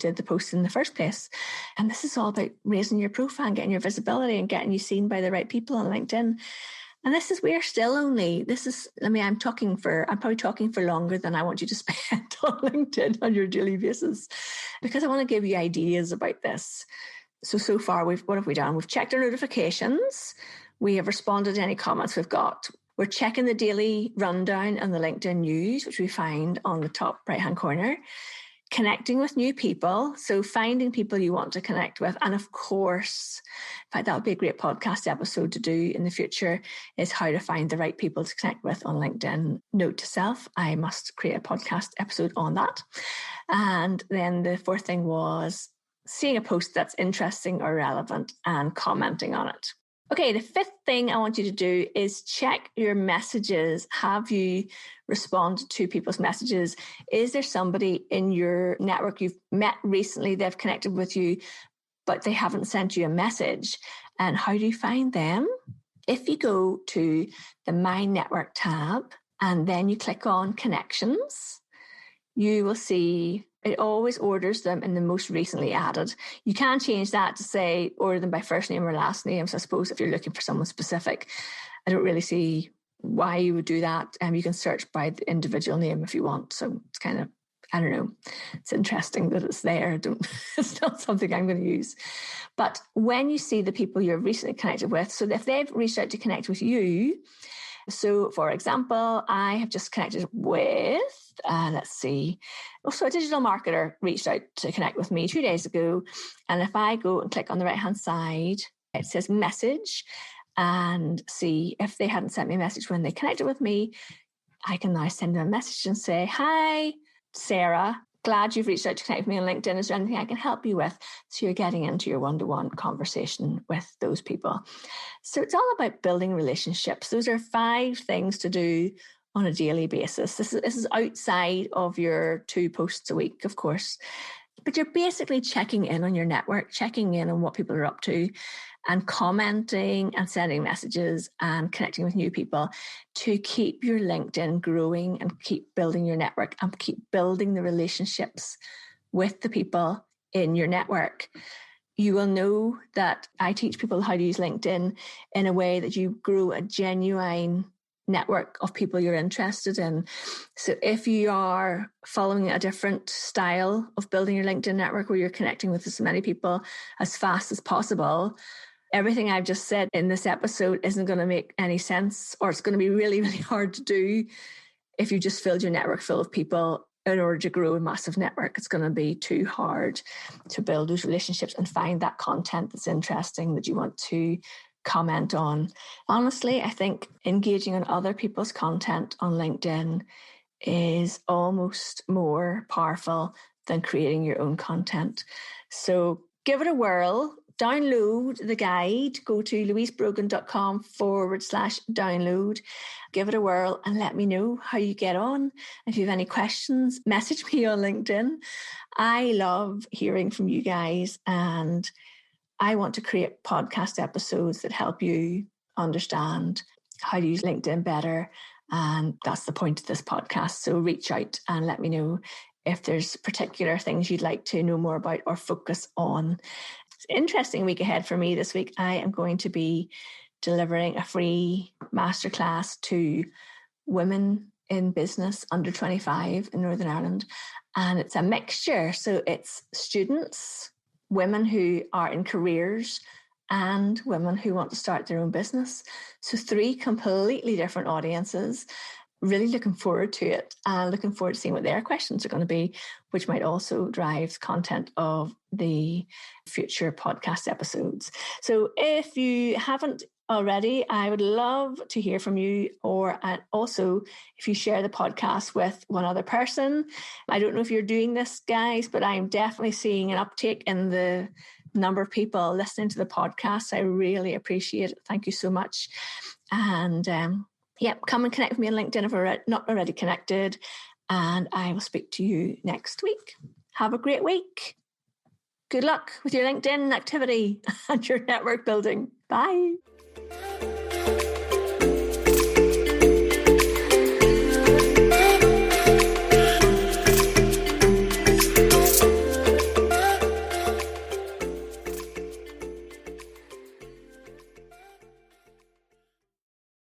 did the post in the first place. And this is all about raising your profile and getting your visibility and getting you seen by the right people on LinkedIn. And I'm probably talking for longer than I want you to spend on LinkedIn on your daily basis, because I want to give you ideas about this. So far, what have we done? We've checked our notifications. We have responded to any comments we've got. We're checking the daily rundown and the LinkedIn news, which we find on the top right-hand corner. Connecting with new people. So finding people you want to connect with. And of course, in fact, that would be a great podcast episode to do in the future, is how to find the right people to connect with on LinkedIn. Note to self, I must create a podcast episode on that. And then the fourth thing was seeing a post that's interesting or relevant and commenting on it. Okay, the fifth thing I want you to do is check your messages. Have you responded to people's messages? Is there somebody in your network you've met recently, they've connected with you, but they haven't sent you a message? And how do you find them? If you go to the My Network tab and then you click on Connections, you will see it always orders them in the most recently added. You can change that to say order them by first name or last name. So I suppose if you're looking for someone specific, I don't really see why you would do that. You can search by the individual name if you want. So it's kind of, I don't know. It's interesting that it's there. It's not something I'm going to use. But when you see the people you're recently connected with, so if they've reached out to connect with you, so for example, I have just connected with, let's see. Also, a digital marketer reached out to connect with me 2 days ago. And if I go and click on the right-hand side, it says message, and see if they hadn't sent me a message when they connected with me, I can now send them a message and say, hi, Sarah, glad you've reached out to connect with me on LinkedIn. Is there anything I can help you with? So you're getting into your one-to-one conversation with those people. So it's all about building relationships. Those are 5 things to do on a daily basis. This is outside of your 2 posts a week, of course. But you're basically checking in on your network, checking in on what people are up to, and commenting and sending messages and connecting with new people to keep your LinkedIn growing and keep building your network and keep building the relationships with the people in your network. You will know that I teach people how to use LinkedIn in a way that you grow a genuine network of people you're interested in. So if you are following a different style of building your LinkedIn network where you're connecting with as many people as fast as possible, everything I've just said in this episode isn't going to make any sense, or it's going to be really, really hard to do if you just filled your network full of people in order to grow a massive network. It's going to be too hard to build those relationships and find that content that's interesting that you want to comment on. Honestly, I think engaging on other people's content on LinkedIn is almost more powerful than creating your own content. So give it a whirl. Download the guide. Go to louisebrogan.com/download. Give it a whirl and let me know how you get on. If you have any questions, message me on LinkedIn. I love hearing from you guys, and I want to create podcast episodes that help you understand how to use LinkedIn better. And that's the point of this podcast. So reach out and let me know if there's particular things you'd like to know more about or focus on. It's an interesting week ahead for me this week. I am going to be delivering a free masterclass to women in business under 25 in Northern Ireland. And it's a mixture. So it's students, women who are in careers, and women who want to start their own business. So 3 completely different audiences. Really looking forward to it, and looking forward to seeing what their questions are going to be, which might also drive the content of the future podcast episodes. So if you haven't already, I would love to hear from you, and also if you share the podcast with one other person. I don't know if you're doing this, guys, but I'm definitely seeing an uptake in the number of people listening to the podcast. I really appreciate it. Thank you so much. And come and connect with me on LinkedIn if we're not already connected. And I will speak to you next week. Have a great week. Good luck with your LinkedIn activity and your network building. Bye.